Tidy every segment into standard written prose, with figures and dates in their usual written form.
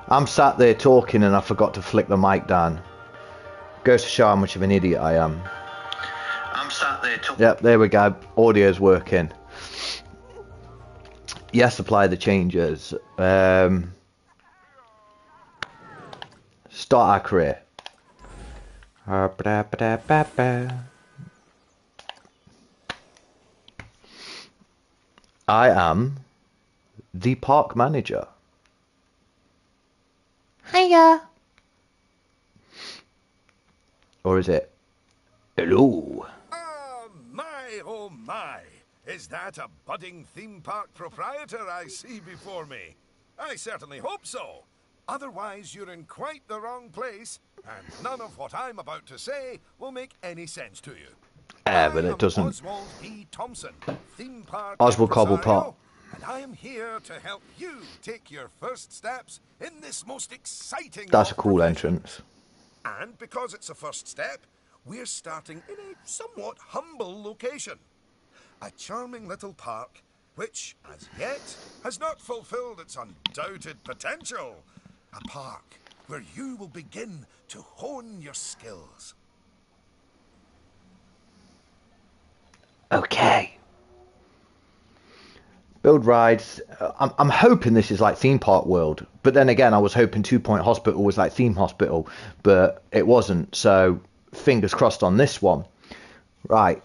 I'm sat there talking and I forgot to flick the mic down. Goes to show how much of an idiot I am. I'm sat there talking. Yep, there we go. Audio's working. Yes, apply the changes. Start our career. I am the park manager. Hiya. Or is it? Hello. Oh my. Is that a budding theme park proprietor I see before me? I certainly hope so. Otherwise, you're in quite the wrong place, and none of what I'm about to say will make any sense to you. But it doesn't. Oswald B. Thompson, theme park Oswald Cobblepot. and I am here to help you take your first steps in this most exciting. That's a cool entrance. And because it's a first step, we're starting in a somewhat humble location. A charming little park, which, as yet, has not fulfilled its undoubted potential. A park where you will begin to hone your skills. Okay. Build rides. I'm hoping this is like Theme Park World, but then again, I was hoping 2 Point Hospital was like Theme Hospital, but it wasn't. So fingers crossed on this one. Right.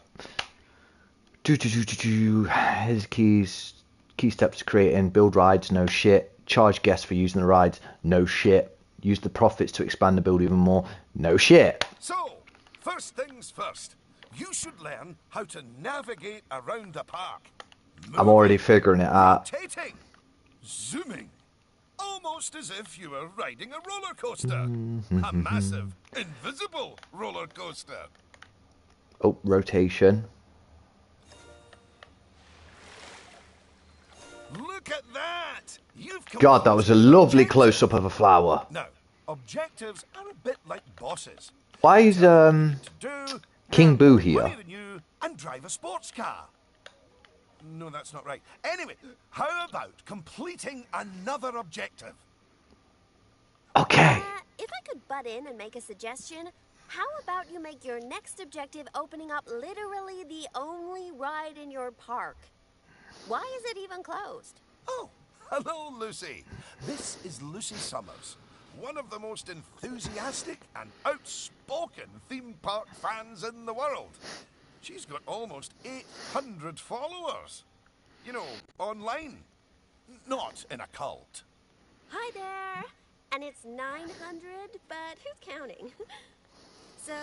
Here's keys. Key steps to creating. Build rides. No shit. Charge guests for using the rides. No shit. Use the profits to expand the build even more. No shit. So, first things first. You should learn how to navigate around the park. I'm already figuring it out. Rotating, zooming, almost as if you were riding a roller coaster. A massive, invisible roller coaster. Oh, rotation. Look at that! God, that was a lovely close-up of a flower. Now, objectives are a bit like bosses. Why is King Boo here? And drive a sports car. No, that's not right. Anyway, how about completing another objective? Okay. If I could butt in and make a suggestion, how about you make your next objective opening up literally the only ride in your park? Why is it even closed? Oh, hello, Lucy. This is Lucy Summers, one of the most enthusiastic and outspoken theme park fans in the world. She's got almost 800 followers. You know, online. Not in a cult. Hi there. And it's 900, but who's counting? So,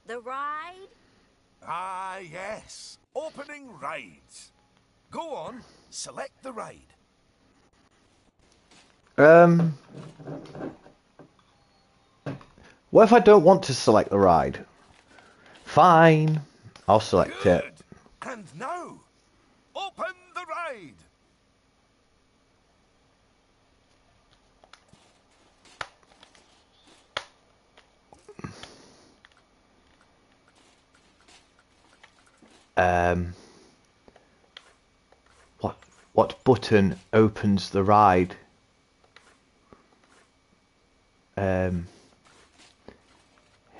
the ride? Ah, yes. Opening rides. Go on, select the ride. What if I don't want to select the ride? Fine. I'll select Good. it. And now, open the ride. What button opens the ride?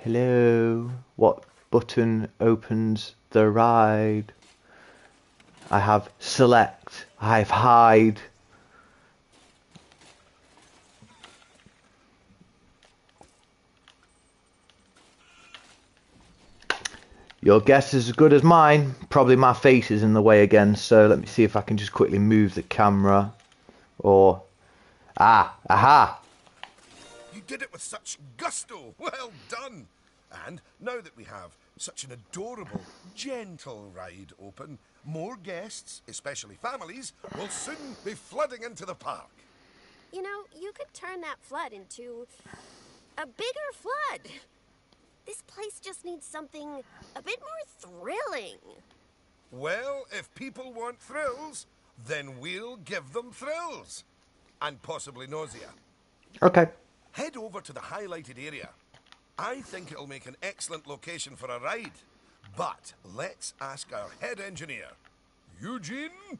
Hello? What button opens the ride? I have select. I have hide. Your guess is as good as mine. Probably my face is in the way again, so let me see if I can just quickly move the camera. Or... aha! You did it with such gusto. Well done. And now that we have such an adorable, gentle ride open, more guests, especially families, will soon be flooding into the park. You know, you could turn that flood into a bigger flood. This place just needs something a bit more thrilling. Well, if people want thrills, then we'll give them thrills. And possibly nausea. Okay. Head over to the highlighted area. I think it'll make an excellent location for a ride. But let's ask our head engineer. Eugene?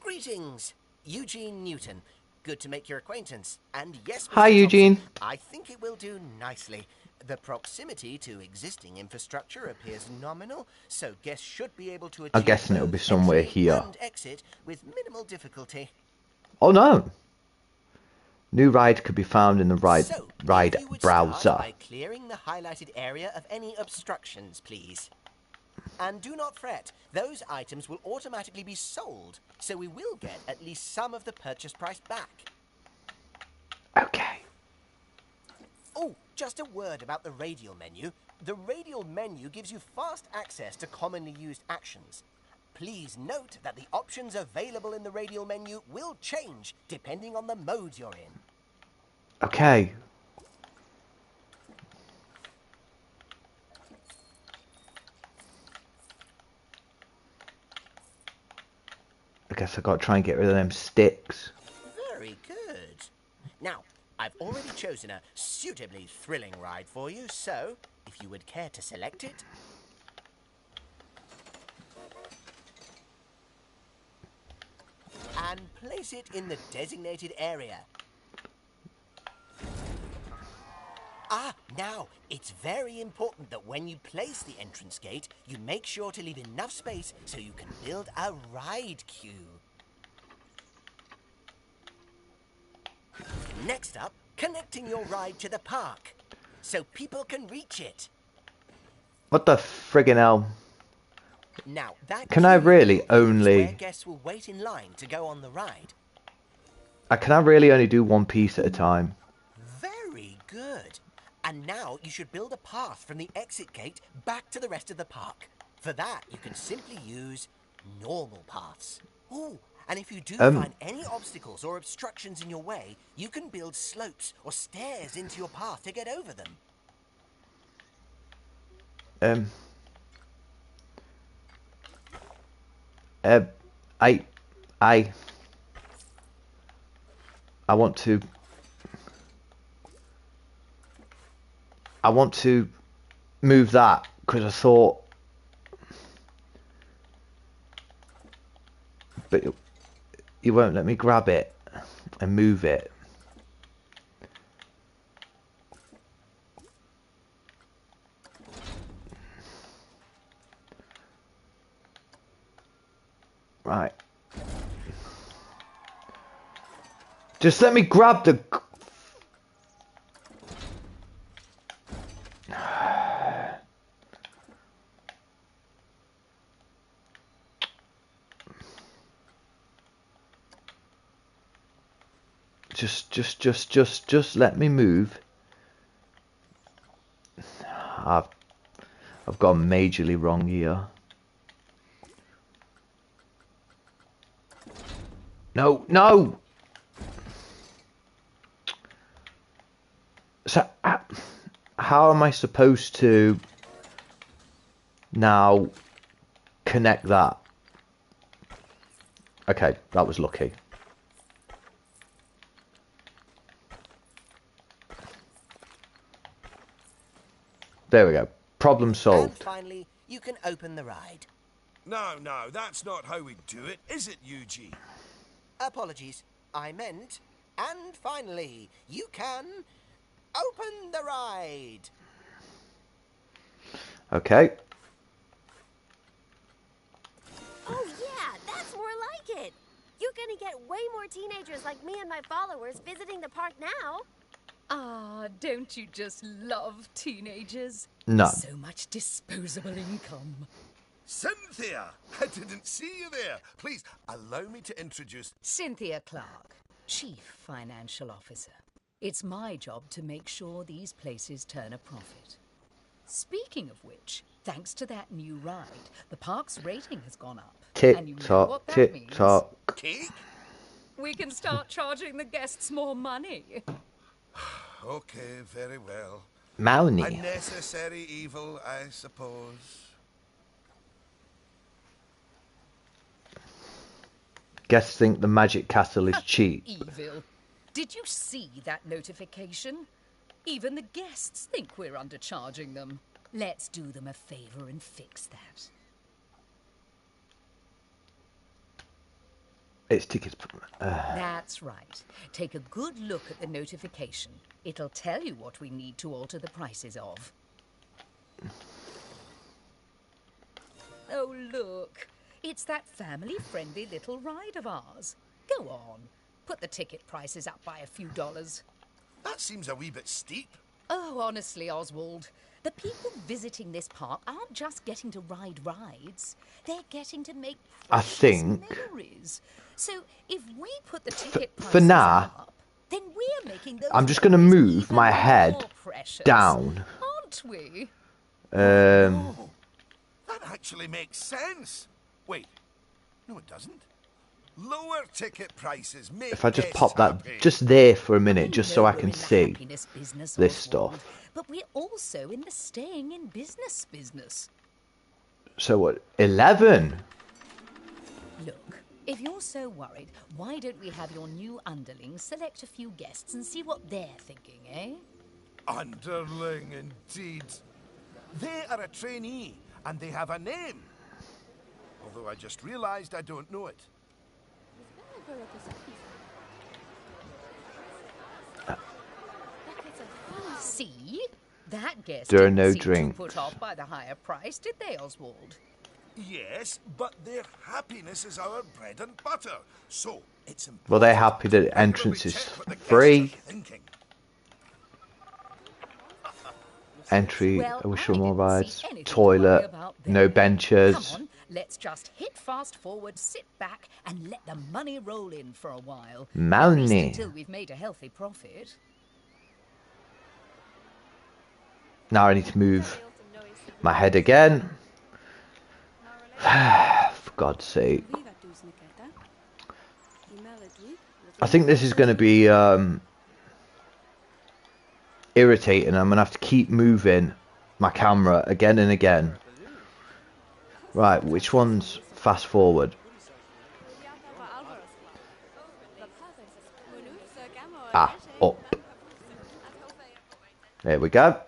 Greetings, Eugene Newton, good to make your acquaintance. And yes, Mr. Hi, Eugene. Thompson, I think it will do nicely. The proximity to existing infrastructure appears nominal, so guests should be able to I'm achieve guessing it'll both be somewhere entry here. and exit with minimal difficulty. Oh no! New ride could be found in the ride So, ride if you would browser. start by clearing the highlighted area of any obstructions, please. And do not fret, those items will automatically be sold, so we will get at least some of the purchase price back. Okay. Oh, just a word about the radial menu. The radial menu gives you fast access to commonly used actions. Please note that the options available in the radial menu will change depending on the mode you're in. Okay. I guess I gotta try and get rid of them sticks. Very good. Now, I've already chosen a suitably thrilling ride for you, so if you would care to select it. And place it in the designated area. Now, it's very important that when you place the entrance gate, you make sure to leave enough space so you can build a ride queue. Next up, connecting your ride to the park, so people can reach it. What the friggin' hell? Now, that Can I queue really will be used where only... guests will wait in line to go on the ride. Can I really only do one piece at a time? Very good. And now you should build a path from the exit gate back to the rest of the park. For that, you can simply use normal paths. Ooh, and if you do find any obstacles or obstructions in your way, you can build slopes or stairs into your path to get over them. I want to move that because I thought, but you won't let me grab it and move it. Right. Just let me grab the... Just let me move. I've gone majorly wrong here. No, no! So, how am I supposed to now connect that? Okay, that was lucky. There we go. Problem solved. And finally, you can open the ride. No, that's not how we do it, is it, Eugene? Apologies, I meant, and finally, you can open the ride. Okay. Oh yeah, that's more like it. You're gonna get way more teenagers like me and my followers visiting the park now. Ah, don't you just love teenagers? No. So much disposable income. Cynthia! I didn't see you there. Please, allow me to introduce... Cynthia Clark, Chief Financial Officer. It's my job to make sure these places turn a profit. Speaking of which, thanks to that new ride, the park's rating has gone up. And you know what that means? Tick-tock. Cake? We can start charging the guests more money. Okay, very well. A Maloney. necessary evil, I suppose. Guests think the magic castle is cheap. Evil. Did you see that notification? Even the guests think we're undercharging them. Let's do them a favor and fix that. It's tickets. That's right. Take a good look at the notification. It'll tell you what we need to alter the prices of. Oh, look. It's that family-friendly little ride of ours. Go on. Put the ticket prices up by a few dollars. That seems a wee bit steep. Oh, honestly, Oswald, the people visiting this park aren't just getting to ride rides. They're getting to make I precious think memories. So if we put the ticket for prices now, up, then we're making those I'm just going to memories move even my head more precious, down. aren't we? Oh, that actually makes sense. Wait, no it doesn't. Lower ticket prices make If I just guests pop that happy. just there for a minute, I just know so I we're can in the see happiness business, this Oswald, stuff. but we're also in the staying in business. So what? 11. Look, if you're so worried, why don't we have your new underlings select a few guests and see what they're thinking, eh? Underling, indeed. They are a trainee, and they have a name. Although I just realized I don't know it. See? That guest There are didn't no seem drinks. too put off by the higher price, did they, Oswald? Yes, but their happiness is our bread and butter. So it's important. Well, they're happy to that regularly entrance is check what the guests free. are thinking. Entry, Well, I wish I for more didn't see rides. anything to worry Toilet, about no there. benches. Come on, let's just hit fast forward, sit back, and let the money roll in for a while. At least Money. until we've made a healthy profit. Now I need to move my head again. For God's sake. I think this is going to be irritating. I'm going to have to keep moving my camera again and again. Right, which one's fast forward? Ah, up. There we go.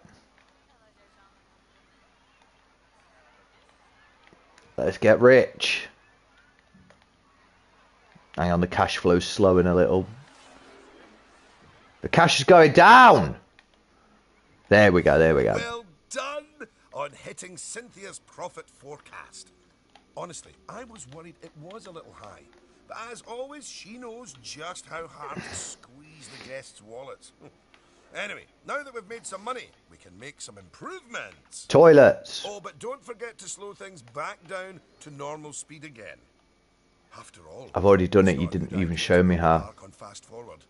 Let's get rich. Hang on, the cash flow's slowing a little. The cash is going down. There we go, there we go. Well done on hitting Cynthia's profit forecast. Honestly, I was worried it was a little high. But as always, she knows just how hard to squeeze the guests' wallets. Anyway, now that we've made some money, we can make some improvements. Toilets. Oh, but don't forget to slow things back down to normal speed again. After all, I've already done it's it, you not a didn't good even idea show to me go how. park on fast forward.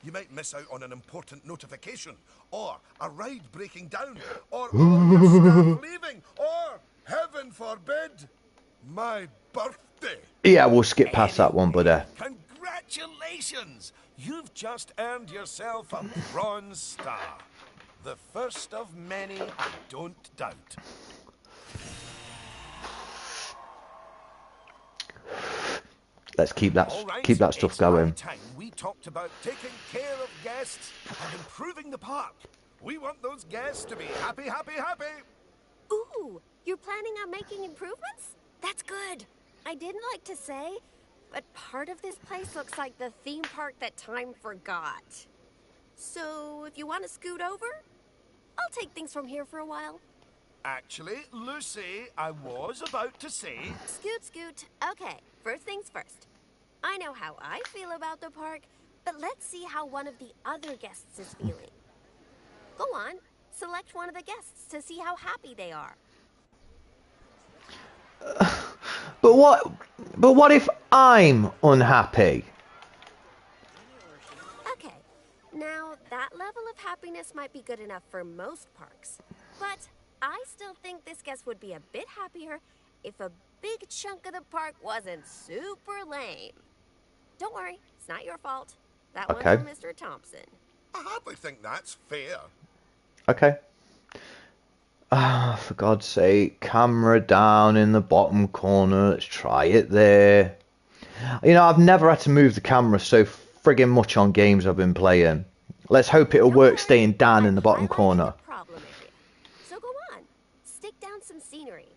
You might miss out on an important notification, or a ride breaking down, or all your staff leaving, or, heaven forbid, my birthday. Yeah, we'll skip past that one, buddy. Congratulations! You've just earned yourself a bronze star. The first of many, I don't doubt. Let's keep that All right, stuff it's high going. time we talked about taking care of guests and improving the park. We want those guests to be happy, happy, happy. Ooh, you're planning on making improvements? That's good. I didn't like to say, but part of this place looks like the theme park that time forgot. So, if you want to scoot over, I'll take things from here for a while. Actually, Lucy, I was about to say... Scoot, scoot. Okay, first things first. I know how I feel about the park, but let's see how one of the other guests is feeling. Go on, select one of the guests to see how happy they are. But what if I'm unhappy? Okay, now that level of happiness might be good enough for most parks, but I still think this guest would be a bit happier if a big chunk of the park wasn't super lame. Don't worry, it's not your fault. That Okay. one's for Mr. Thompson. I hardly think that's fair. Okay. Ah, for God's sake, camera down in the bottom corner. Let's try it there. You know, I've never had to move the camera so friggin' much on games I've been playing. Let's hope it'll Don't work worry, staying down in the I've bottom highlighted corner. the problem area. So go on, stick down some scenery.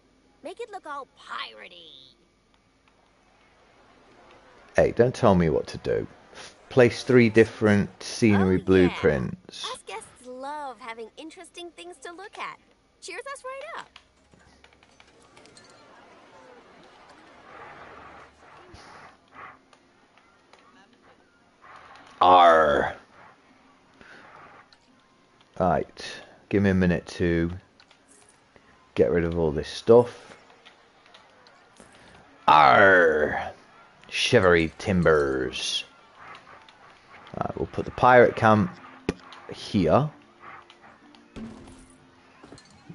Make it look all piratey. Hey, don't tell me what to do. Place 3 different scenery Oh, blueprints. Us guests love having interesting things to look at. Cheers us right up. Arr. Right, give me a minute to get rid of all this stuff. Arr. Shivery timbers. Right, we'll put the pirate camp here.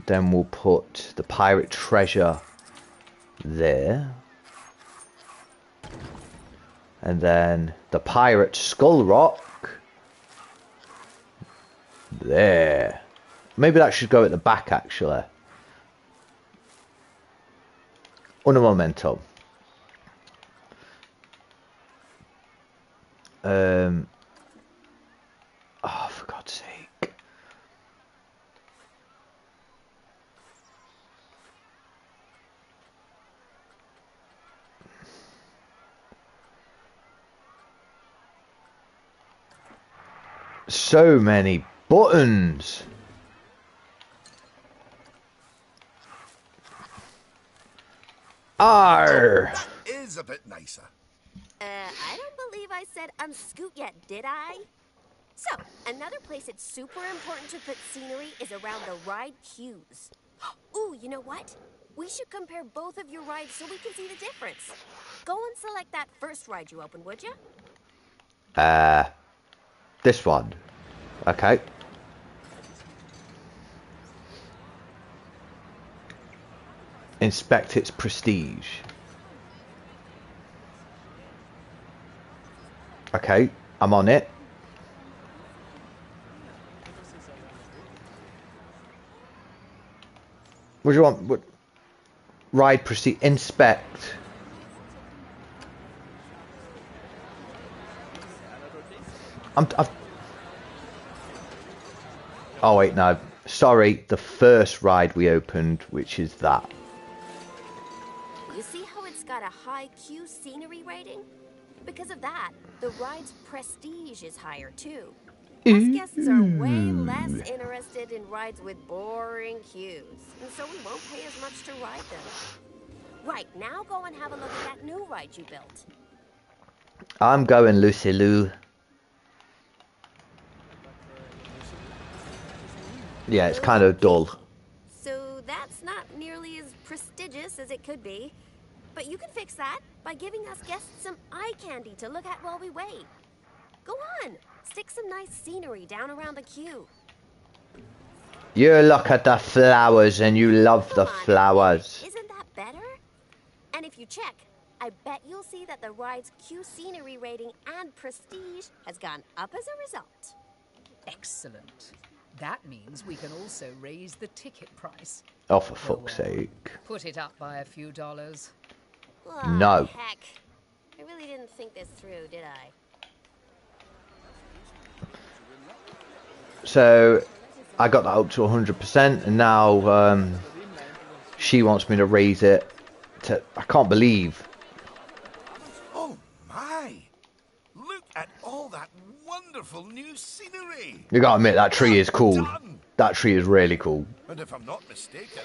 Then we'll put the pirate treasure there. And then the pirate skull rock there. Maybe that should go at the back, actually. Un momento. Oh, for God's sake. So many buttons. Arr! That is a bit nicer. I don't believe I said unscoot yet, did I? So, another place it's super important to put scenery is around the ride queues. Ooh, you know what? We should compare both of your rides so we can see the difference. Go and select that first ride you opened, would you? This one. Okay. Inspect its prestige. Okay, I'm on it. What do you want? What? Ride prestige. Inspect. Oh wait, no. Sorry, the first ride we opened, which is that. You see how it's got a high Q scenery rating? Because of that, the ride's prestige is higher too. Us guests are way less interested in rides with boring queues, and so we won't pay as much to ride them. Right, now go and have a look at that new ride you built. I'm going Lucy Lou. Yeah, it's kind of dull. So that's not nearly as prestigious as it could be. But you can fix that by giving us guests some eye candy to look at while we wait. Go on, stick some nice scenery down around the queue. You look at the flowers and you love the flowers. Isn't that better? And if you check, I bet you'll see that the ride's queue scenery rating and prestige has gone up as a result. Excellent. That means we can also raise the ticket price. Oh, for fuck's sake. Put it up by a few dollars. Oh, No. Heck. I really didn't think this through, did I? So, I got that up to 100%, and now she wants me to raise it to... I can't believe. Oh my! Look at all that wonderful new scenery! You gotta admit, that tree is cool. Done. That tree is really cool. And if I'm not mistaken,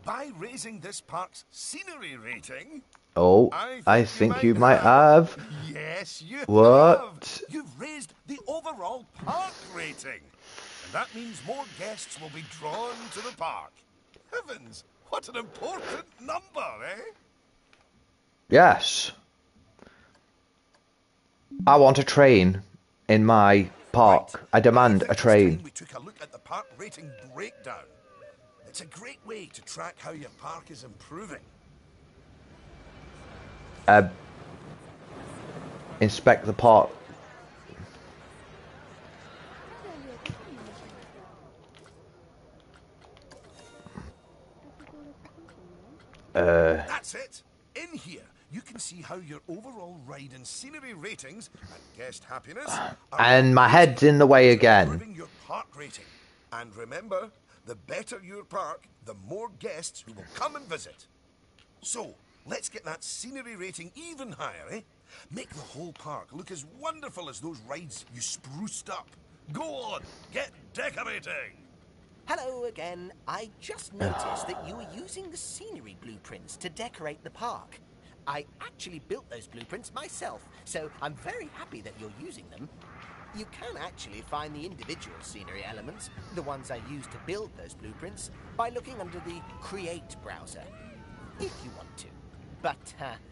by raising this park's scenery rating... Oh, I think you might have. Yes, you What? have. You've raised the overall park rating. And that means more guests will be drawn to the park. Heavens, what an important number, eh? Yes. I want a train in my park. Right. I demand I think a it's train. time we took a look at the park rating breakdown. It's a great way to track how your park is improving. Inspect the park. That's it. In here, you can see how your overall ride and scenery ratings and guest happiness are And my head's in the way again. improving your park rating. And remember, the better your park, the more guests who will come and visit. So, let's get that scenery rating even higher, eh? Make the whole park look as wonderful as those rides you spruced up. Go on, get decorating! Hello again. I just noticed that you were using the scenery blueprints to decorate the park. I actually built those blueprints myself, so I'm very happy that you're using them. You can actually find the individual scenery elements, the ones I used to build those blueprints, by looking under the Create browser, if you want to. But,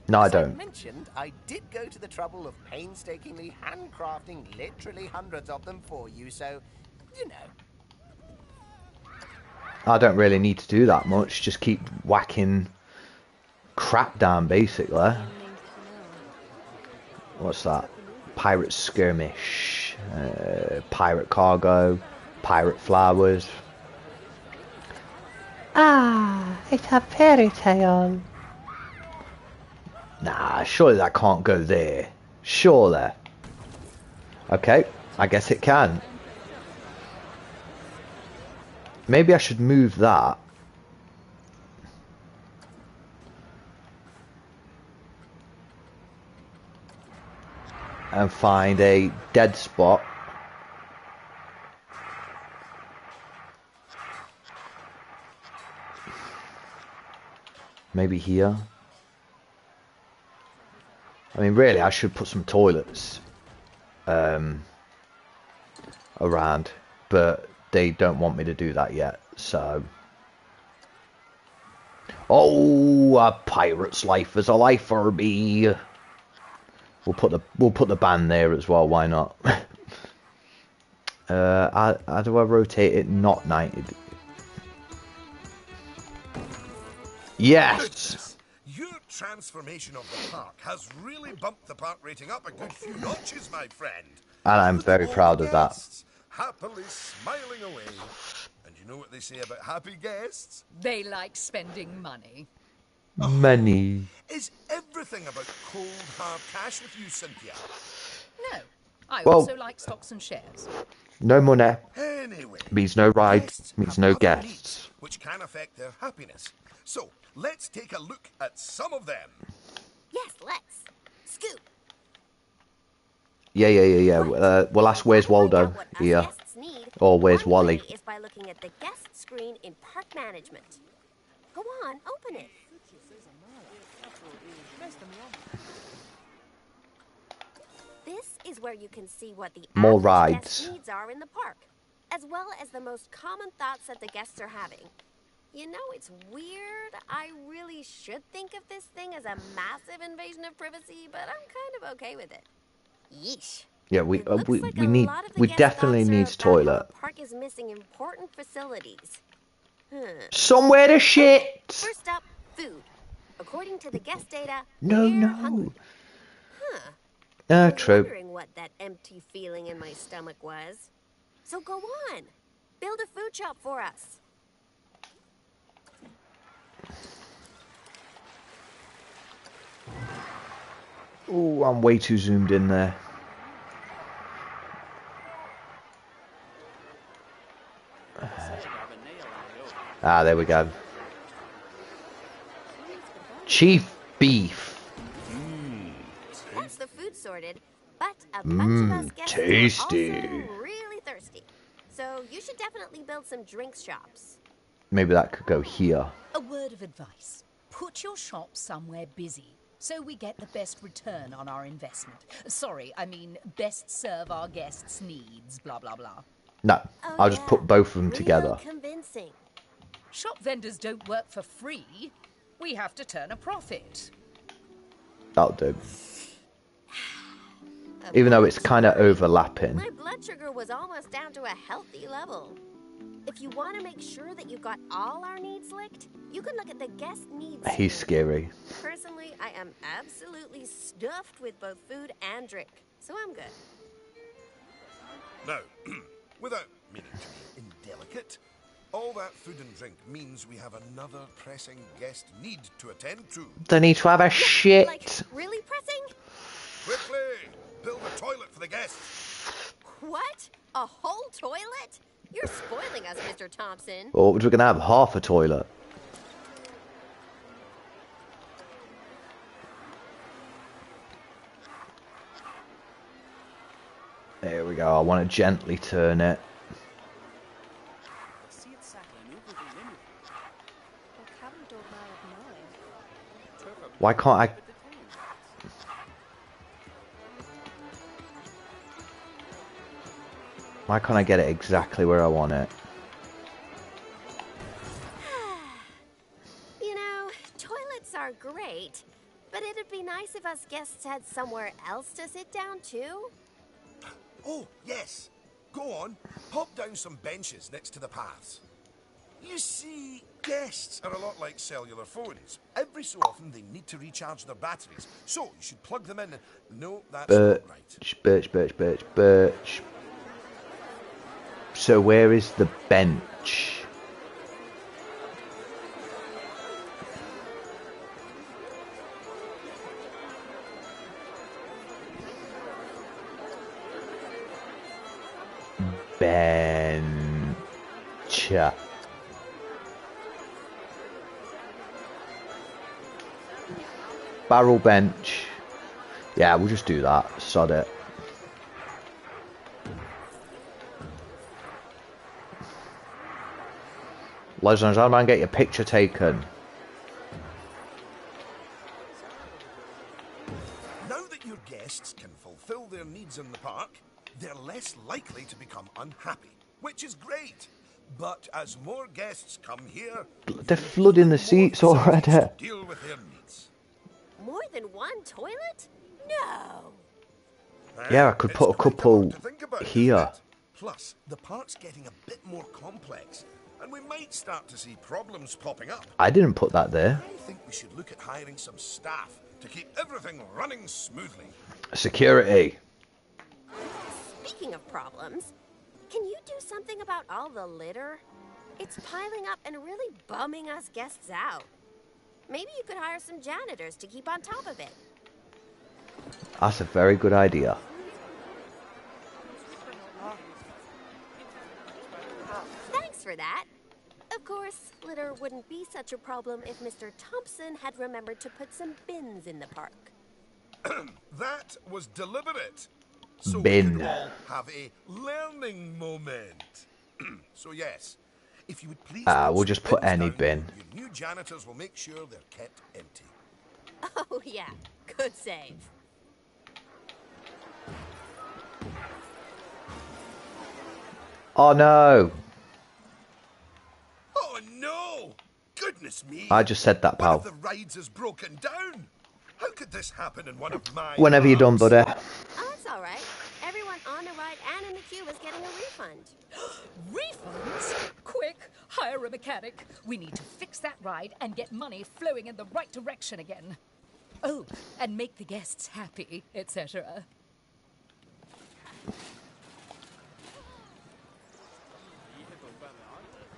No, I as I don't. mentioned, I did go to the trouble of painstakingly handcrafting literally hundreds of them for you, so, you know. I don't really need to do that much. Just keep whacking crap down, basically. What's that? Pirate skirmish, pirate cargo, pirate flowers. Ah, it's a fairy tale. Nah, surely that can't go there. Surely. Okay, I guess it can. Maybe I should move that. And find a dead spot. Maybe here. I mean, really, I should put some toilets around, but they don't want me to do that yet, so... Oh, a pirate's life is a life for me. We'll put the band there as well. Why not? How do I rotate it? Not 90. Yes. Goodness, your transformation of the park has really bumped the park rating up a good few notches, my friend. And I'm Look very at all proud the of that. guests, happily smiling away. And you know what they say about happy guests? They like spending money. Money. Is everything about cold, hard cash with you, Cynthia? No, I Well- also like stocks and shares. No money Anyway, means no ride, guests means have no other guests. needs, which can affect their happiness. So, let's take a look at some of them. Yes, let's. Scoop. Yeah. We'll ask where's If you wanna Waldo find out what us here. guests need, Or where's one Wally? way is by looking at the guest screen in park management. Go on, open it. This is where you can see what the More average rides. guest needs are in the park, as well as the most common thoughts that the guests are having. You know, it's weird. I really should think of this thing as a massive invasion of privacy, but I'm kind of okay with it. Yeesh. Yeah, It looks like a lot of the we guest definitely thoughts are needs about how toilet. the park is missing important facilities. Somewhere to shit. First up, food. According to the guest data, No, they're no. hungry. Huh. I was True. wondering what that empty feeling in my stomach was. So go on. Build a food shop for us. Oh, I'm way too zoomed in there. Ah, there we go. Chief beef. That's the food sorted, but a bunch of us guests tasty. are also really thirsty. So you should definitely build some drinks shops. Maybe that could go here. A word of advice. Put your shop somewhere busy, so we get the best return on our investment. Sorry, I mean best serve our guests' needs, blah, blah, blah. No, Oh, I'll just yeah. put both of them Real together. Convincing. Shop vendors don't work for free. We have to turn a profit. That'll do. Even though it's kind of overlapping. My blood sugar was almost down to a healthy level. If you want to make sure that you've got all our needs licked, you can look at the guest needs. He's scary. Personally, I am absolutely stuffed with both food and drink, so I'm good. Now, without meaning to be indelicate, all that food and drink means we have another pressing guest need to attend to. They need to have a shit. Like, really pressing? Quickly, build a toilet for the guests. What? A whole toilet? You're spoiling us, Mr. Thompson. Or we're going to have half a toilet. There we go. I want to gently turn it. Why can't I? Why can't I get it exactly where I want it? You know, toilets are great, but it'd be nice if us guests had somewhere else to sit down too. Oh, yes. Go on. Pop down some benches next to the paths. You see, guests are a lot like cellular phones. Every so often they need to recharge their batteries, so you should plug them in and... No, that's not right. Birch. So where is the bench? Bench. Barrel bench. Yeah, we'll just do that. Sod it. Lesnar, how do I get your picture taken? Now that your guests can fulfill their needs in the park, they're less likely to become unhappy, which is great. But as more guests come here, They're flooding the seats already. to deal with their needs. More than one toilet? No. Yeah, I could put a couple here. Plus, the park's getting a bit more complex, and we might start to see problems popping up. I didn't put that there. I think we should look at hiring some staff to keep everything running smoothly. Security. Speaking of problems, can you do something about all the litter? It's piling up and really bumming us guests out. Maybe you could hire some janitors to keep on top of it. That's a very good idea. Thanks for that. Of course, litter wouldn't be such a problem if Mr. Thompson had remembered to put some bins in the park. That was deliberate. So Bin. we could all have a learning moment. So yes, if you would please... We'll just put any bin. Your new janitors will make sure they're kept empty. Oh yeah, good save. Oh no! Oh no! Goodness me! I just said that, One pal. of the rides has broken down. How could this happen in one of my... Whenever you're done, buddy. Oh, it's all right. Everyone on the ride and in the queue is getting a refund. Refunds? Quick, hire a mechanic. We need to fix that ride and get money flowing in the right direction again. Oh, and make the guests happy, etc.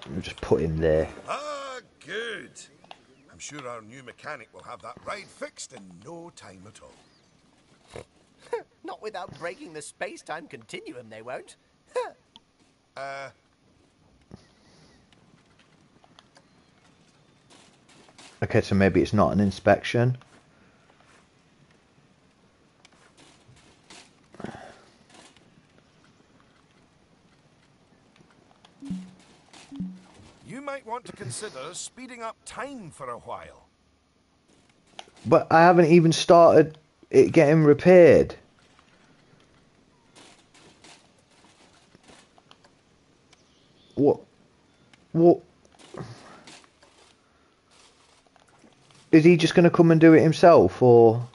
We'll just put in there. Ah, good. I'm sure our new mechanic will have that ride fixed in no time at all. Not without breaking the space-time continuum, they won't. Okay, so maybe it's not an inspection. You might want to consider speeding up time for a while. But I haven't even started it getting repaired. What? Is he just going to come and do it himself, or?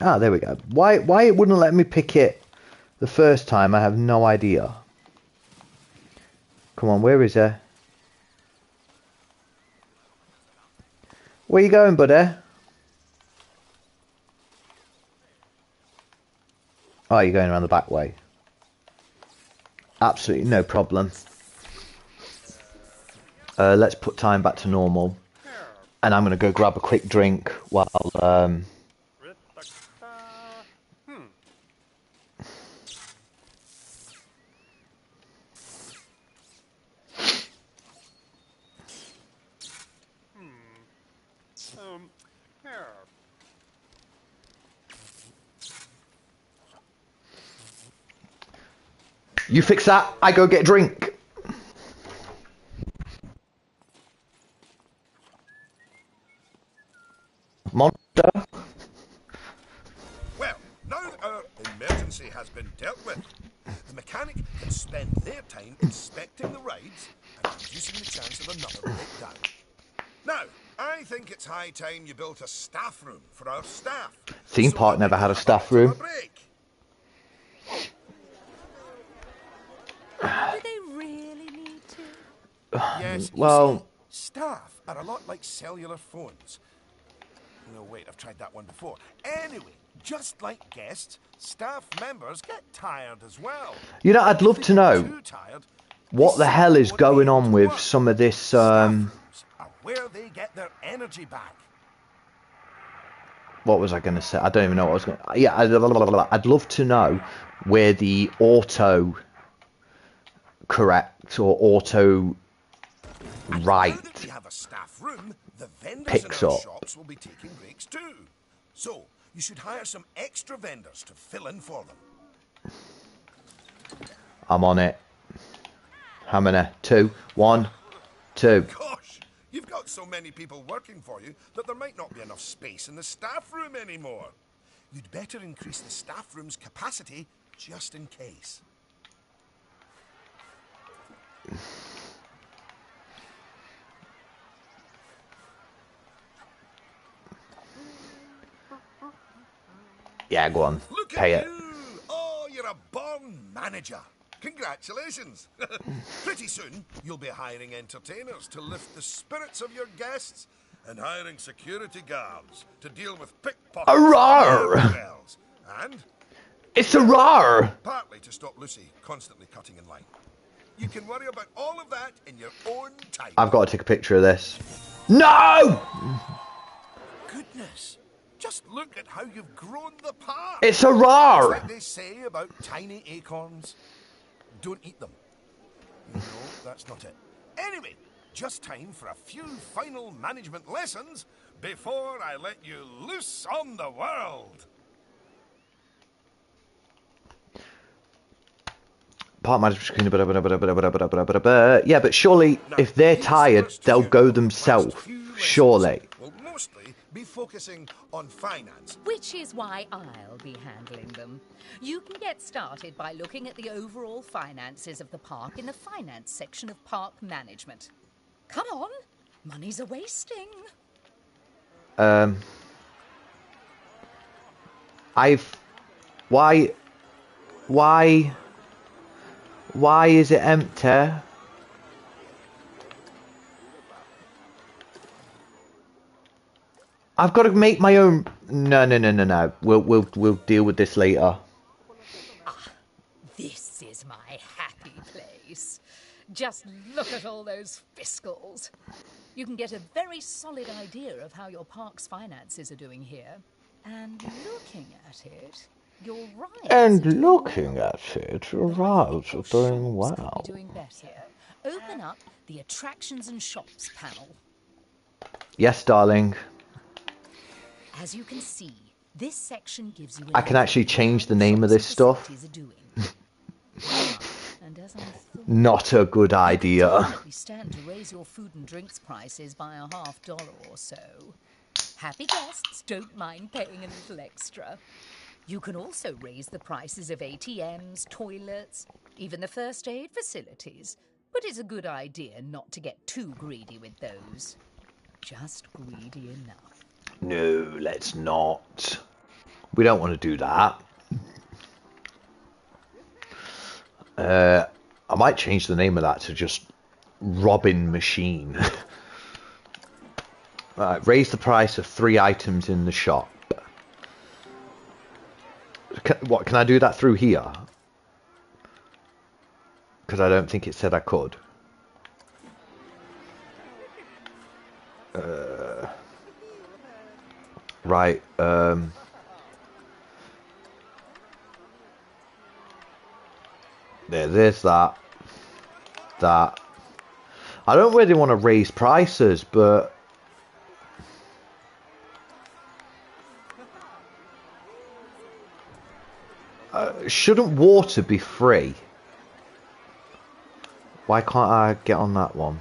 Ah, there we go. Why it wouldn't let me pick it the first time, I have no idea. Come on, where is he? Where you going, buddy? Oh, you're going around the back way. Absolutely no problem. Let's put time back to normal. And I'm going to go grab a quick drink while... Here. You fix that, I go get a drink. Monster. Well, now that our emergency has been dealt with, the mechanic can spend their time inspecting the rides and reducing the chance of another breakdown. Now, I think it's high time you built a staff room for our staff. Theme so park that they never can had a have staff bit of room. a break. Do they really need to? Yes, you Well, see, staff are a lot like cellular phones. No, wait, I've tried that one before. Anyway, just like guests, staff members get tired as well. you know, I'd If love they to get know too tired, what they the hell simply is won't be going able on to with work. some of this. Staff rooms are where they get their energy back. What was I going to say? I don't even know what I was going to... Yeah, I'd love to know where the auto correct or auto And now right that we have a staff room, the vendors picks in our up. shops will be taking breaks too. So, you should hire some extra vendors to fill in for them. I'm on it. How many? 2, 1, 2. Gosh, you've got so many people working for you that there might not be enough space in the staff room anymore. You'd better increase the staff room's capacity just in case. Yeah, go on. Look Pay at it. you! Oh, you're a born manager. Congratulations. Pretty soon, you'll be hiring entertainers to lift the spirits of your guests and hiring security guards to deal with pickpockets Arrgh! and ne'er-do-wells. And It's a rar. partly to stop Lucy constantly cutting in line. You can worry about all of that in your own time. I've got to take a picture of this. No! Goodness, just look at how you've grown the park. It's a It's rar. like they say about tiny acorns. Don't eat them. No, that's not it. Anyway, just time for a few final management lessons before I let you loose on the world. Part management. Yeah, but surely Now, if they're these tired, first they'll few- go last themselves. few lessons Surely. will mostly be focusing on finance. Which is why I'll be handling them. You can get started by looking at the overall finances of the park in the finance section of park management. Come on, money's a wasting. Why is it empty? I've got to make my own. No. We'll deal with this later. This is my happy place. Just look at all those fiscals. You can get a very solid idea of how your park's finances are doing here. And looking at it, your rides And are doing looking well. at it, Though I rides think are your doing shops could well. be doing better. Open up the attractions and shops panel. Yes, darling. As you can see, this section gives you. I can actually change the name of this stuff. And as I thought, Not a good you idea. could definitely stand to raise your food and drinks prices by $50 or so. Happy guests don't mind paying a little extra. You can also raise the prices of ATMs, toilets, even the first aid facilities. But it's a good idea not to get too greedy with those. Just greedy enough. No, let's not. We don't want to do that. I might change the name of that to just Robin Machine. Right, raise the price of 3 items in the shop. Can I do that through here? Because I don't think it said I could. Right, there's that. I don't really want to raise prices, but Shouldn't water be free? Why can't I get on that one?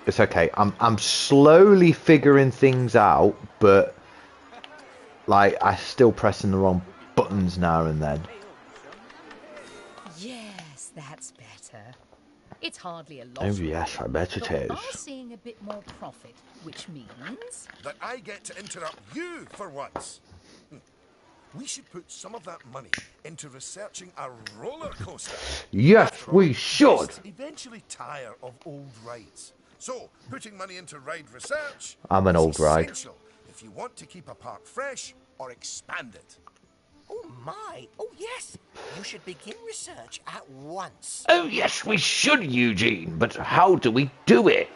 It's okay. I'm slowly figuring things out, but like I'm still pressing the wrong buttons now and then. Yes, that's better. It's hardly a lot. Oh yes, I bet it but we is. are seeing a bit more profit, which means That I get to interrupt you for once. We should put some of that money into researching a roller coaster. Yes, After all, we should. guests eventually tire of old rides. So, putting money into ride research I'm an is old ride. essential if you want to keep a park fresh or expand it. Oh my! Oh yes! You should begin research at once. Oh yes, we should, Eugene. But how do we do it?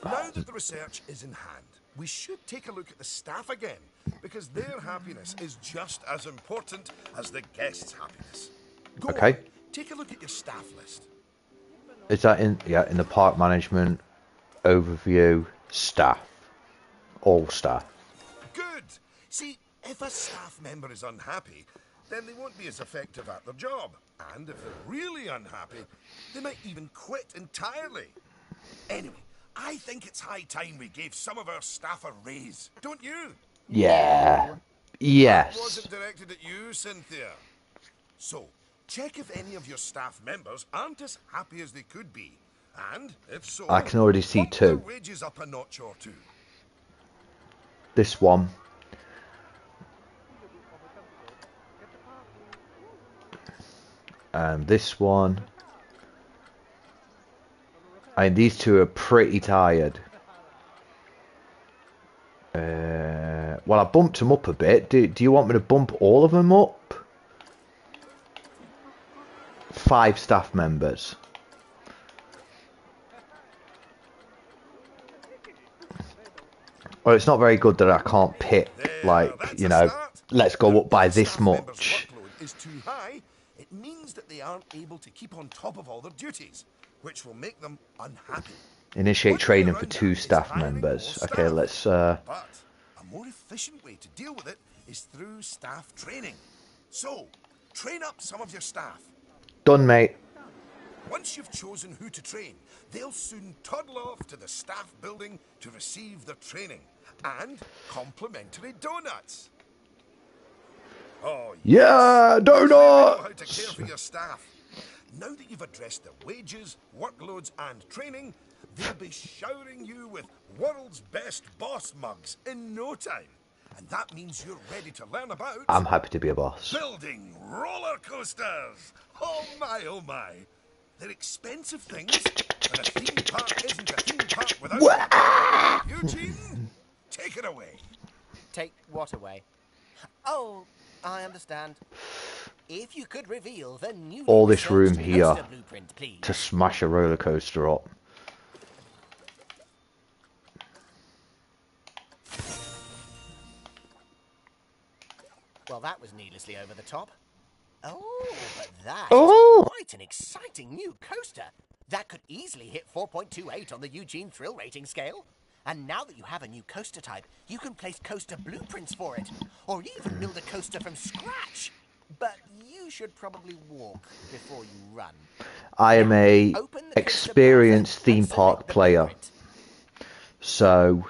Now that the research is in hand, we should take a look at the staff again, because their happiness is just as important as the guests' happiness. Go Okay. on, take a look at your staff list. Is that in the park management overview staff? All staff. Good. See, if a staff member is unhappy, then they won't be as effective at their job. And if they're really unhappy, they might even quit entirely. Anyway, I think it's high time we gave some of our staff a raise, don't you? Yeah. That Yes. wasn't directed at you, Cynthia. So, check if any of your staff members aren't as happy as they could be. And, if so, I can already see bump their two. wages up a notch or two. This one. And this one. I mean, these two are pretty tired. Well, I bumped them up a bit. Do you want me to bump all of them up? 5 staff members. Well, it's not very good that I can't pick, like, That's you a know, start. let's go Now, up by if a this staff member's much. workload is too high, it means that they aren't able to keep on top of all their duties, which will make them unhappy. Initiate One way training for around 2 that is staff hiring members. more Okay, staff. let's But a more efficient way to deal with it is through staff training. So, train up some of your staff. done, mate. Once you've chosen who to train, they'll soon toddle off to the staff building to receive their training and complimentary donuts. Oh, Yeah, you clearly know how to donuts. care for your staff. Now that you've addressed their wages, workloads, and training, they'll be showering you with world's best boss mugs in no time. And that means you're ready to learn about I'm happy to be a boss. building roller coasters. Oh my. They're expensive things, but a theme park isn't a theme park without them. Eugene, take it away. Take what away? Oh, I understand. If you could reveal the new All this room here blueprint, please. to smash a roller coaster up. Well, that was needlessly over the top. Oh, but that's quite an exciting new coaster. That could easily hit 4.28 on the Eugene Thrill Rating scale. And now that you have a new coaster type, you can place coaster blueprints for it, or even build a coaster from scratch. But you should probably walk before you run. I am a Open the coaster experienced browser and theme park select the player, blueprint. so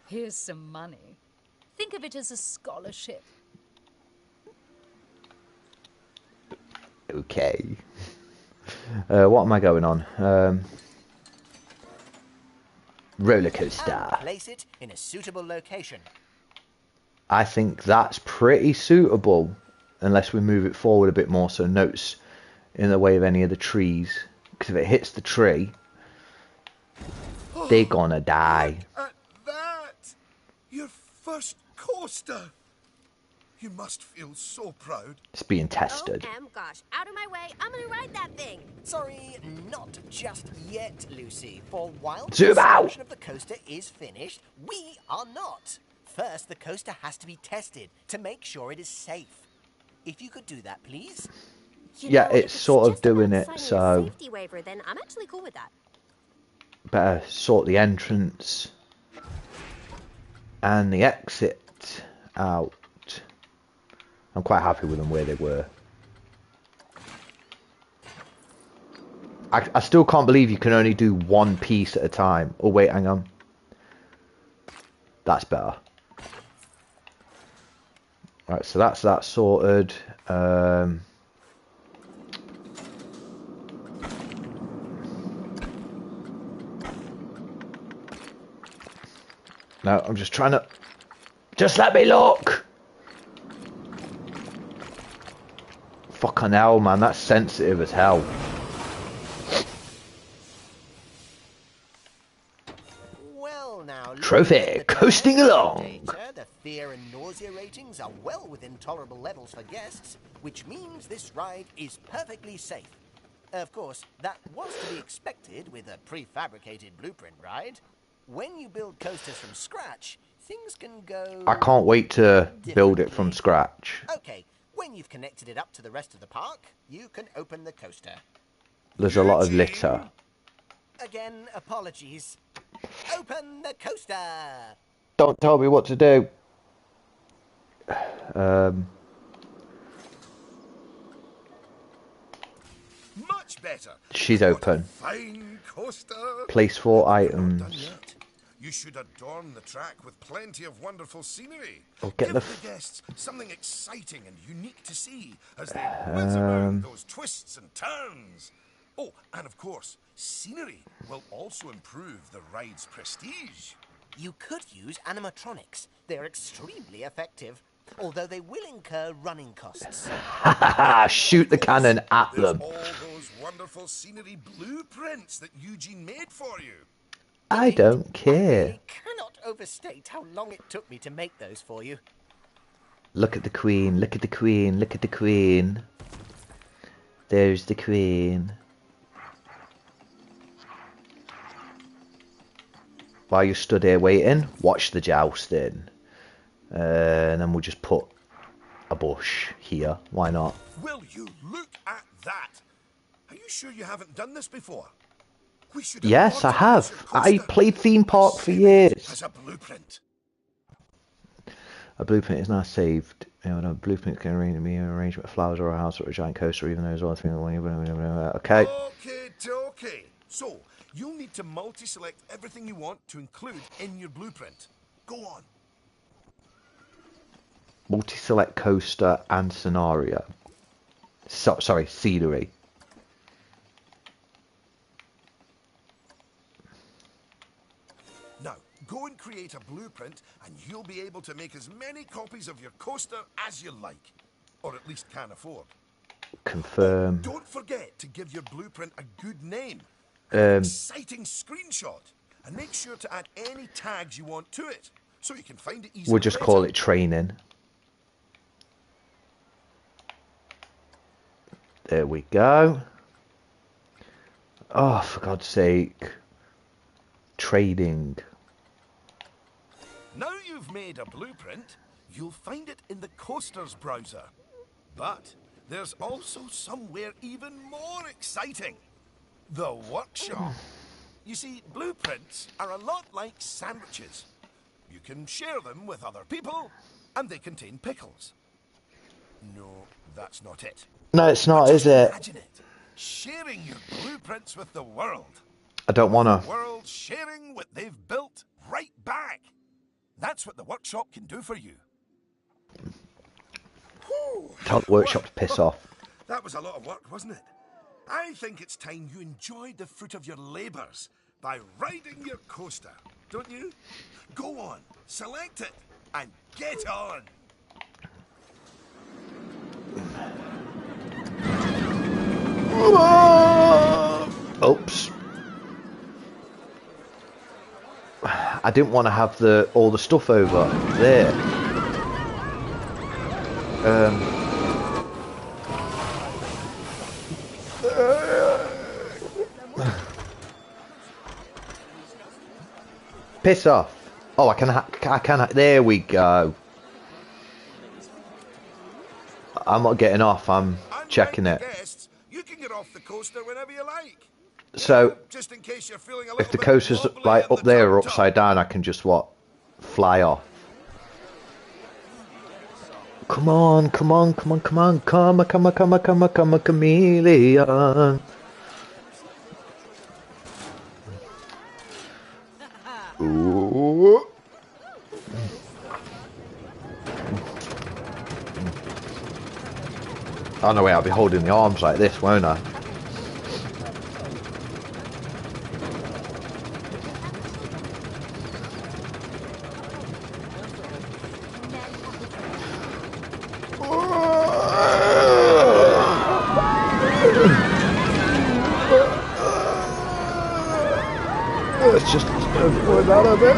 here's some money. Think of it as a scholarship. okay. What am I going on? Roller coaster. And place it in a suitable location. I think that's pretty suitable, unless we move it forward a bit more so notes in the way of any of the trees. Because if it hits the tree, they're gonna die. At that, your first coaster. You must feel so proud. It's being tested. Oh, gosh. Out of my way. I'm gonna ride that thing. Sorry, not just yet, Lucy. For while the Zoom out. construction of the coaster is finished, we are not. First, the coaster has to be tested to make sure it is safe. If you could do that, please. You Yeah, know, if it's sort of just about doing it, signing a so- safety waiver, then I'm actually cool with that. Better sort the entrance and the exit out. I'm quite happy with them where they were. I still can't believe you can only do one piece at a time. Oh wait, hang on. That's better. Right, so that's that sorted. No, I'm just trying to... Just let me look! Fucking hell, man, that's sensitive as hell. Well, now, Trophy, coasting along. Data, the fear and nausea ratings are well within tolerable levels for guests, which means this ride is perfectly safe. Of course, that was to be expected with a prefabricated blueprint ride. When you build coasters from scratch, things can go... I can't wait to build it from scratch. Okay, when you've connected it up to the rest of the park, you can open the coaster. There's a lot of litter. Again, apologies. Open the coaster! Don't tell me what to do. Much better. She's What a open. fine coaster. Place 4 Not items. done yet. You should adorn the track with plenty of wonderful scenery. I'll get Give the the guests something exciting and unique to see as they whiz around those twists and turns. Oh, and of course, scenery will also improve the ride's prestige. You could use animatronics. They're extremely effective, although they will incur running costs. Shoot the cannon at There's them. all those wonderful scenery blueprints that Eugene made for you. I don't I care. really cannot overstate how long it took me to make those for you. Look at the queen, look at the queen, look at the queen. There's the queen. While you stood here waiting, watch the jousting. And then we'll just put a bush here. Why not? Will you look at that? Are you sure you haven't done this before? We should Yes, I immortalize have. your I coaster. played theme park for Save it years. as a blueprint. A blueprint is now saved. You know, a blueprint can be arranged with flowers or a house or a giant coaster, even though there's other things. Okay. Okay, okay. So, you'll need to multi-select everything you want to include in your blueprint. Go on. Multi-select coaster and scenario. Sorry, scenery. Now, go and create a blueprint and you'll be able to make as many copies of your coaster as you like. Or at least can afford. Confirm. Don't forget to give your blueprint a good name. An exciting screenshot. And make sure to add any tags you want to it, so you can find it easily. We'll just call it training. There we go. Oh, for God's sake. Trading. Now you've made a blueprint, you'll find it in the coasters browser. But there's also somewhere even more exciting. The workshop. You see, blueprints are a lot like sandwiches. You can share them with other people, and they contain pickles. No, that's not it. No, it's not, But is just it? imagine it. Sharing your blueprints with the world. I don't wanna. The world sharing what they've built right back. That's what the workshop can do for you. Whew. Tell the workshop to piss off. That was a lot of work, wasn't it? I think it's time you enjoyed the fruit of your labours by riding your coaster, don't you? Go on, select it, and get on. Oops. I didn't want to have all the stuff over there. Piss off. Oh, I can. There we go. I'm not getting off. I'm checking it. Guests, you can get off the coaster whenever you like. So just in case you're feeling a if little the bit coaster's wobbly like in up the there or tum-tum. upside down, I can just what? Fly off. Come on, come on, come on, come on, come on, come on, come on, come on, come on, chameleon. Ooh. Oh no, wait, I'll be holding the arms like this, won't I? Let's just avoid that a bit.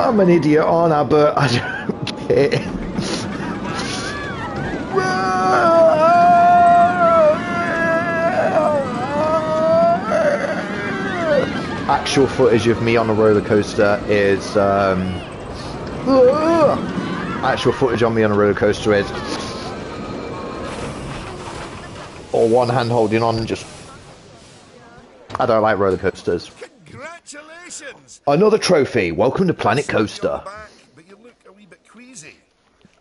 I'm an idiot, aren't I? But I don't care. Actual footage of me on a roller coaster is actual footage on me on a roller coaster is or one hand holding on and just I don't like roller coasters. Congratulations! Another trophy. Welcome to Planet Slapped you on Coaster. the back, but you look a wee bit queasy.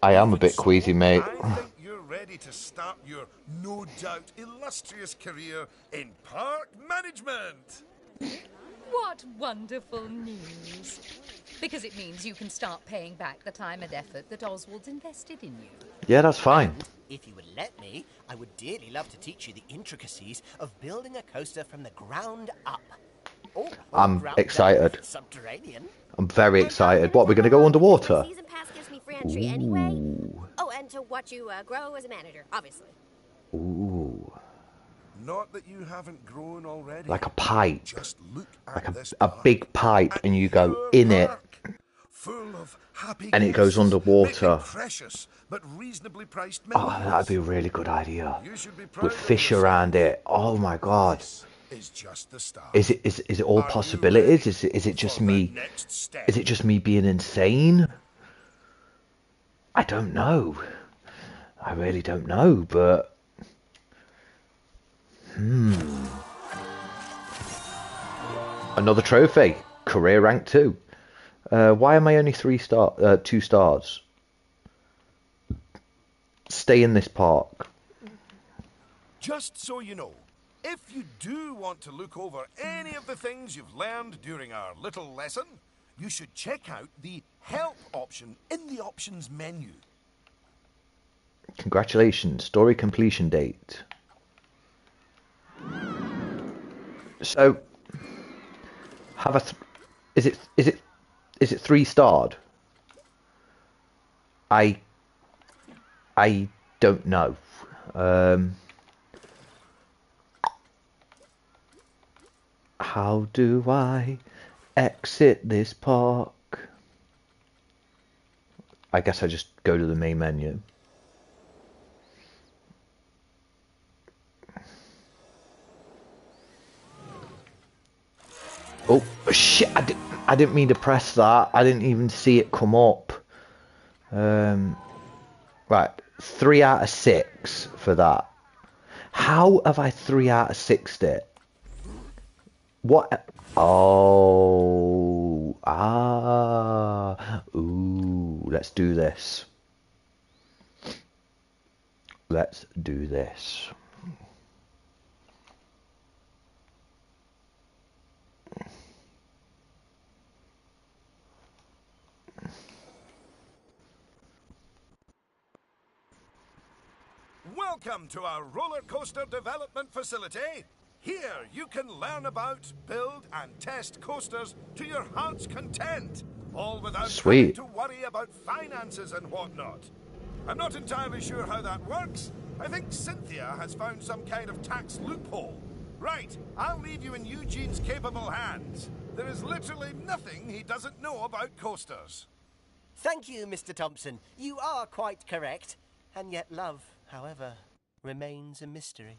I am a Even bit so, queasy, mate. I think you're ready to start your no doubt illustrious career in park management. What wonderful news. Because it means you can start paying back the time and effort that Oswald's invested in you. Yeah, that's fine. And if you would let me, I would dearly love to teach you the intricacies of building a coaster from the ground up. Or I'm ground excited. down, subterranean. I'm very And I'm excited. gonna What, we're going to tag go along because underwater? my season pass gives me free entry anyway. Oh, and to watch you grow as a manager, obviously. Ooh. Not that you haven't grown already. Like a pipe. Just look at Like this a park. big pipe, At and you go your in it, park, full of happy and it goes guests, underwater. making precious but reasonably priced Oh, meals. that'd be a really good idea. You should be proud With of fish yourself. around it. Oh my god. This is just the start. Is it all Are you possibilities? ready Is it just for the me? next step? Is it just me being insane? I don't know. I really don't know, but another trophy. Career rank 2. Why am I only 2 stars? Stay in this park. Just so you know, if you do want to look over any of the things you've learned during our little lesson, you should check out the help option in the options menu. Congratulations. Story completion date. So, have a. Is it 3 starred? I don't know. How do I exit this park? I guess I just go to the main menu. Oh shit! I didn't mean to press that. I didn't even see it come up. Right, 3 out of 6 for that. How have I 3 out of 6'd it? What? Oh, ooh, let's do this. Let's do this. Welcome to our roller coaster development facility. Here you can learn about, build and test coasters to your heart's content, all without having Sweet. to worry about finances and whatnot. I'm not entirely sure how that works. I think Cynthia has found some kind of tax loophole. Right, I'll leave you in Eugene's capable hands. There is literally nothing he doesn't know about coasters. Thank you, Mr. Thompson. You are quite correct. And yet love, however, remains a mystery.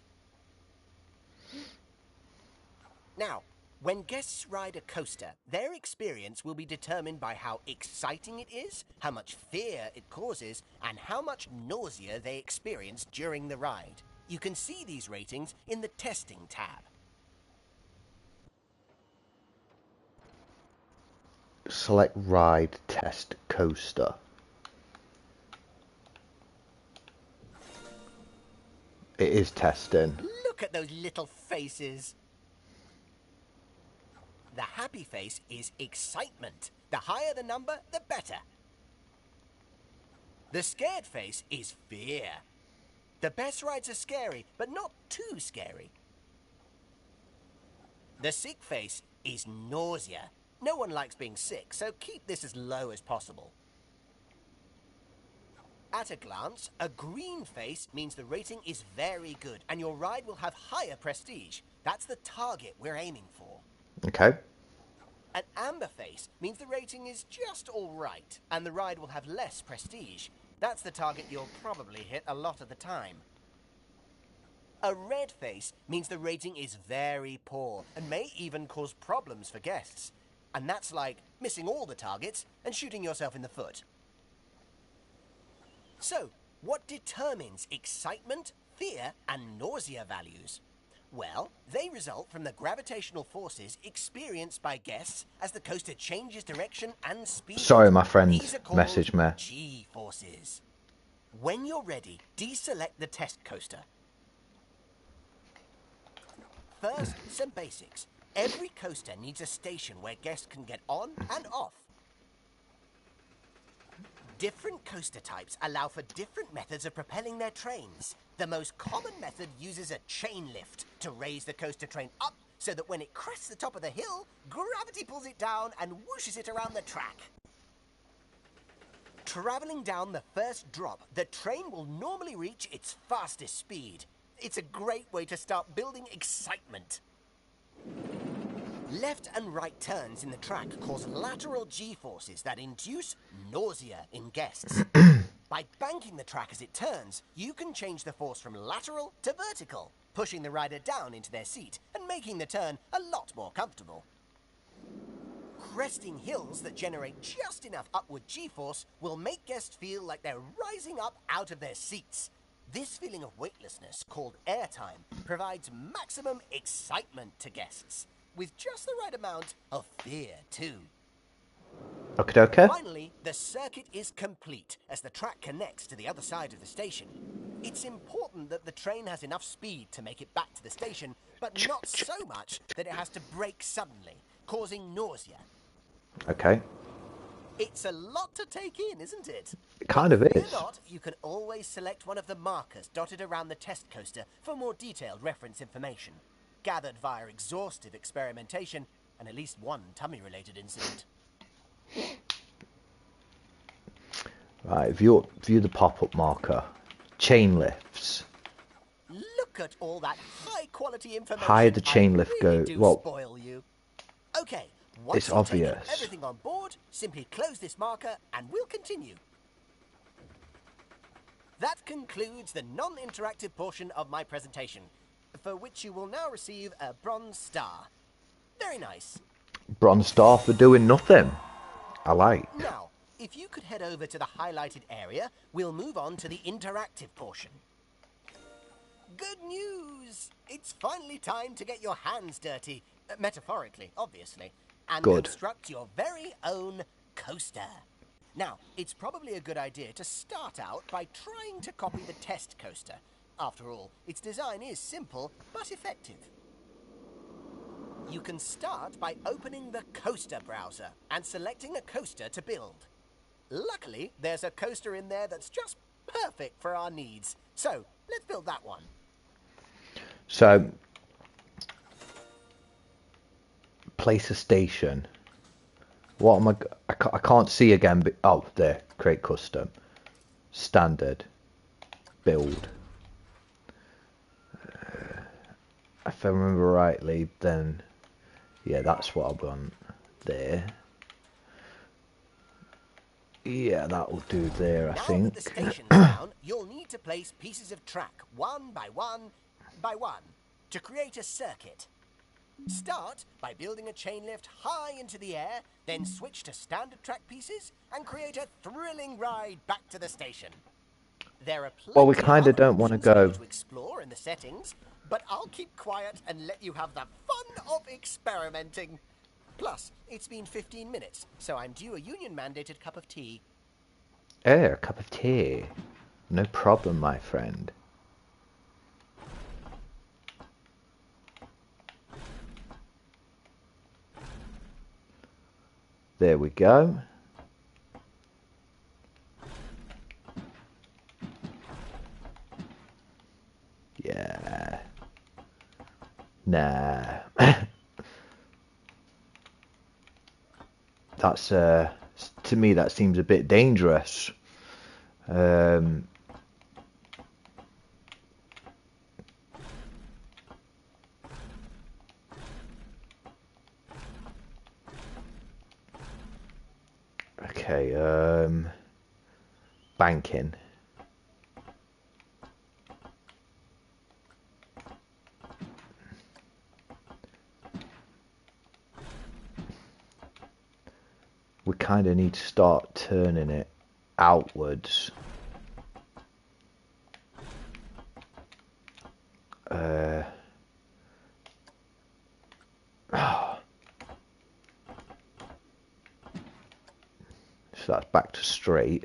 Now, When guests ride a coaster, their experience will be determined by how exciting it is, how much fear it causes, and how much nausea they experience during the ride. You can see these ratings in the Testing tab. Select ride, test, coaster. It is testing. Look at those little faces. The happy face is excitement. The higher the number, the better. The scared face is fear. The best rides are scary, but not too scary. The sick face is nausea. No one likes being sick, so keep this as low as possible. At a glance, a green face means the rating is very good, and your ride will have higher prestige. That's the target we're aiming for. Okay. An amber face means the rating is just all right, and the ride will have less prestige. That's the target you'll probably hit a lot of the time. A red face means the rating is very poor, and may even cause problems for guests. And that's like missing all the targets and shooting yourself in the foot. So, what determines excitement, fear, and nausea values? Well, they result from the gravitational forces experienced by guests as the coaster changes direction and speed. Sorry, my friend These are called messaged me. G-forces. When you're ready, deselect the test coaster. First, some basics. Every coaster needs a station where guests can get on and off. Different coaster types allow for different methods of propelling their trains. The most common method uses a chain lift to raise the coaster train up so that when it crests the top of the hill, gravity pulls it down and whooshes it around the track. Traveling down the first drop, the train will normally reach its fastest speed. It's a great way to start building excitement. Left and right turns in the track cause lateral G-forces that induce nausea in guests. By banking the track as it turns, you can change the force from lateral to vertical, pushing the rider down into their seat and making the turn a lot more comfortable. Cresting hills that generate just enough upward G-force will make guests feel like they're rising up out of their seats. This feeling of weightlessness, called airtime, provides maximum excitement to guests, with just the right amount of fear, too. Okay. Finally, the circuit is complete as the track connects to the other side of the station. It's important that the train has enough speed to make it back to the station, but not so much that it has to brake suddenly, causing nausea. Okay. It's a lot to take in, isn't it? It kind of Fear is. not, you can always select one of the markers dotted around the test coaster for more detailed reference information, gathered via exhaustive experimentation and at least one tummy-related incident. Right, view the pop-up marker. Chain lifts. Look at all that high-quality information. Higher the chain I lift really go- do well, spoil you. Okay, once it's you've taken obvious. everything on board, simply close this marker and we'll continue. That concludes the non-interactive portion of my presentation, for which you will now receive a bronze star. Very nice. Bronze star for doing nothing. I like. Now, if you could head over to the highlighted area, we'll move on to the interactive portion. Good news! It's finally time to get your hands dirty, metaphorically, obviously, and Good. construct your very own coaster. Now, it's probably a good idea to start out by trying to copy the test coaster. After all, its design is simple but effective. You can start by opening the coaster browser and selecting a coaster to build. Luckily, there's a coaster in there that's just perfect for our needs. So, let's build that one. So, place a station. What am I can't see again. But, oh, there. Create custom. Standard. Build. If I remember rightly, then yeah, that's what I want there. Yeah, that'll do there, I Now think. that the station's down, you'll need to place pieces of track one by one by one to create a circuit. Start by building a chain lift high into the air, then switch to standard track pieces and create a thrilling ride back to the station. There are Well, we plenty of kind of other don't want to options for you go. to explore in the settings, but I'll keep quiet and let you have the fun of experimenting. Plus, it's been 15 minutes, so I'm due a union-mandated cup of tea. A cup of tea. No problem, my friend. There we go. Yeah. Nah. That's to me that seems a bit dangerous. Okay, banking. We kind of need to start turning it outwards. So that's back to straight.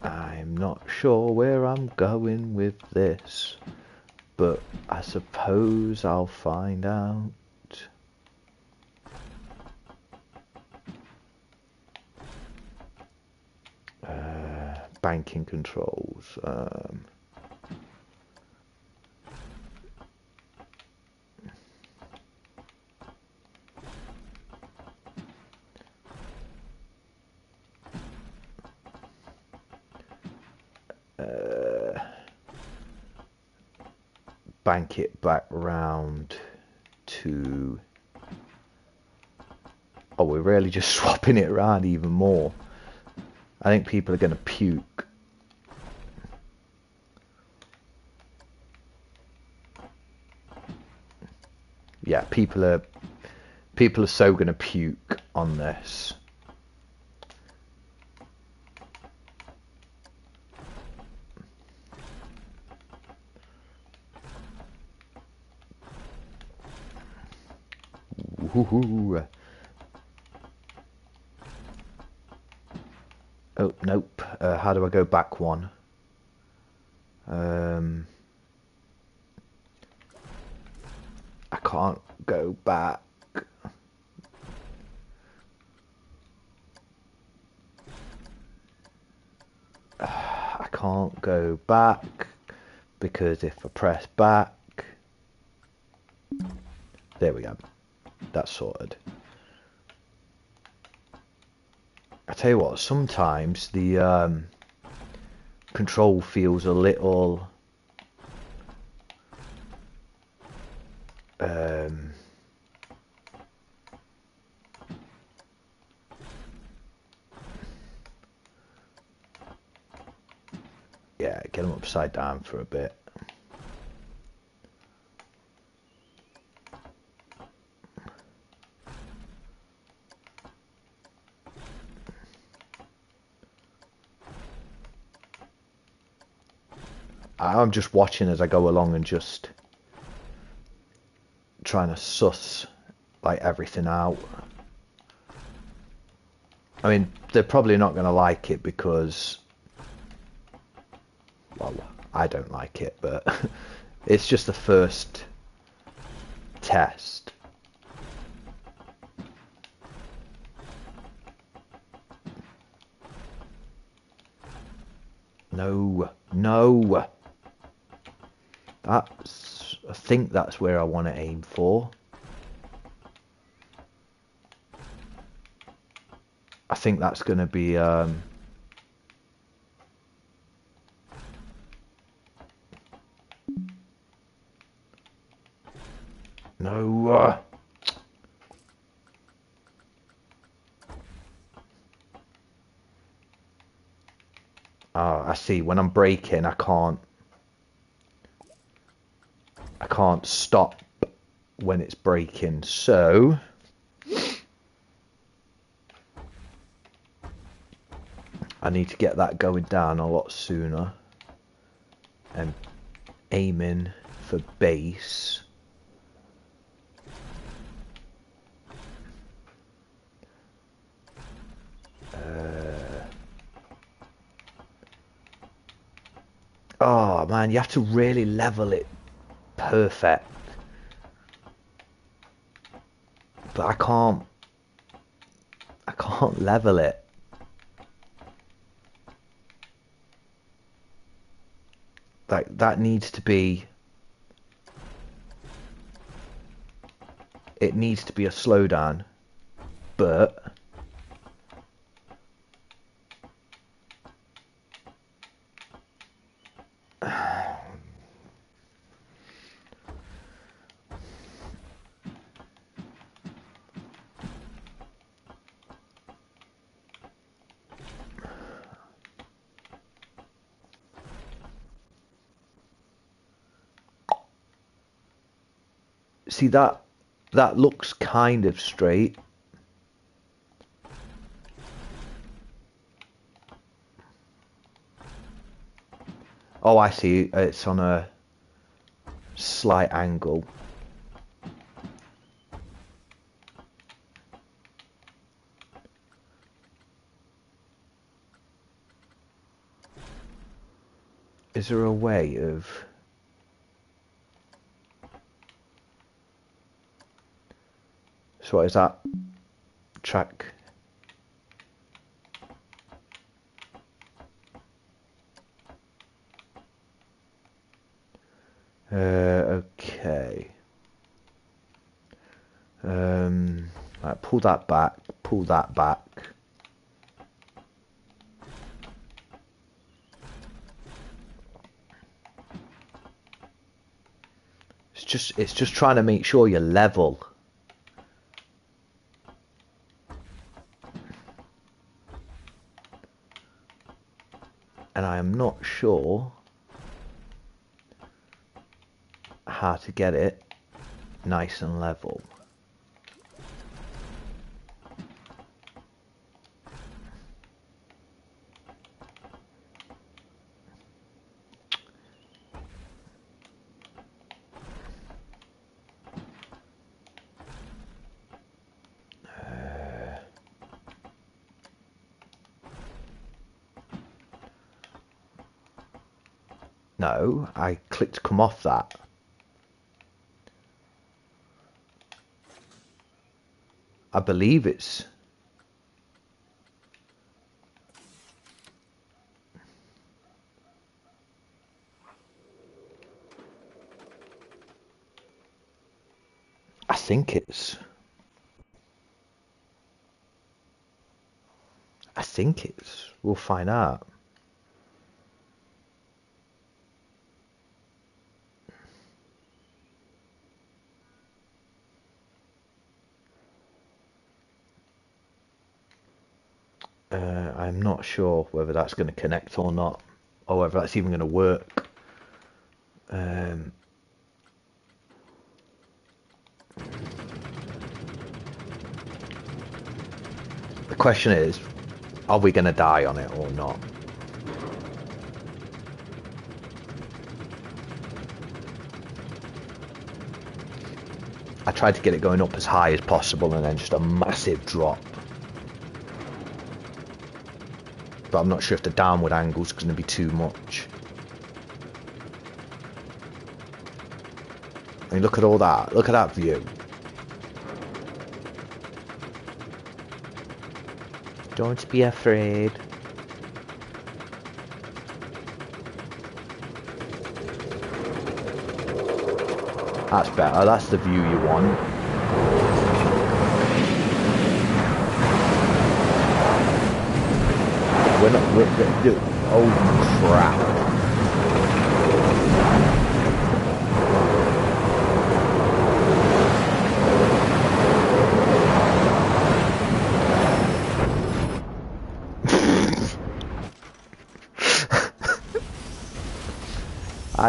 I'm not sure where I'm going with this, but I suppose I'll find out. Banking controls. Bank it back round to... Oh, we're really just swapping it around even more. I think people are going to puke. Yeah, people are so going to puke on this. Woohoo. Oh, nope. How do I go back one? I can't go back. I can't go back because if I press back... There we go. That's sorted. I tell you what, sometimes the control feels a little yeah, get them upside down for a bit. I'm just watching as I go along and just trying to suss like everything out. I mean, they're probably not going to like it because, well, I don't like it, but it's just the first test. No, no. I think that's where I want to aim for. I think that's going to be no. Oh, I see. When I'm braking, I can't stop when it's braking. So I need to get that going down a lot sooner and aiming for base. Oh man, you have to really level it perfect. But I can't level it. Like that needs to be, it needs to be a slowdown, but see that looks kind of straight. Oh, I see. It's on a slight angle. Is there a way of... So what is that? Track. Okay. Right, pull that back. Pull that back. It's just trying to make sure you're level. And I am not sure how to get it nice and level. No, I clicked come off that. I believe it's... I think it's... We'll find out. I'm not sure whether that's going to connect or not, or whether that's even going to work. The question is, are we going to die on it or not? I tried to get it going up as high as possible and then just a massive drop. But I'm not sure if the downward angle is going to be too much. I mean, look at all that. Look at that view. Don't be afraid. That's better. That's the view you want. We're not... oh, crap.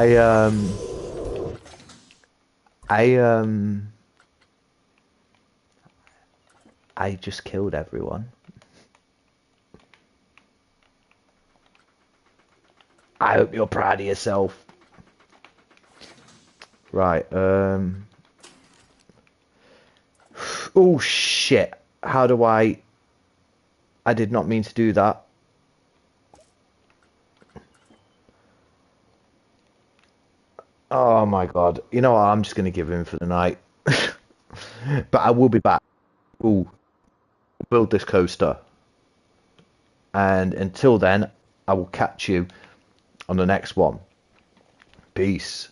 I I um I just killed everyone. I hope you're proud of yourself. Right, oh shit. How do I did not mean to do that. Oh my god. You know what? I'm just gonna give in for the night. But I will be back. Ooh, build this coaster. And until then, I will catch you on the next one. Peace.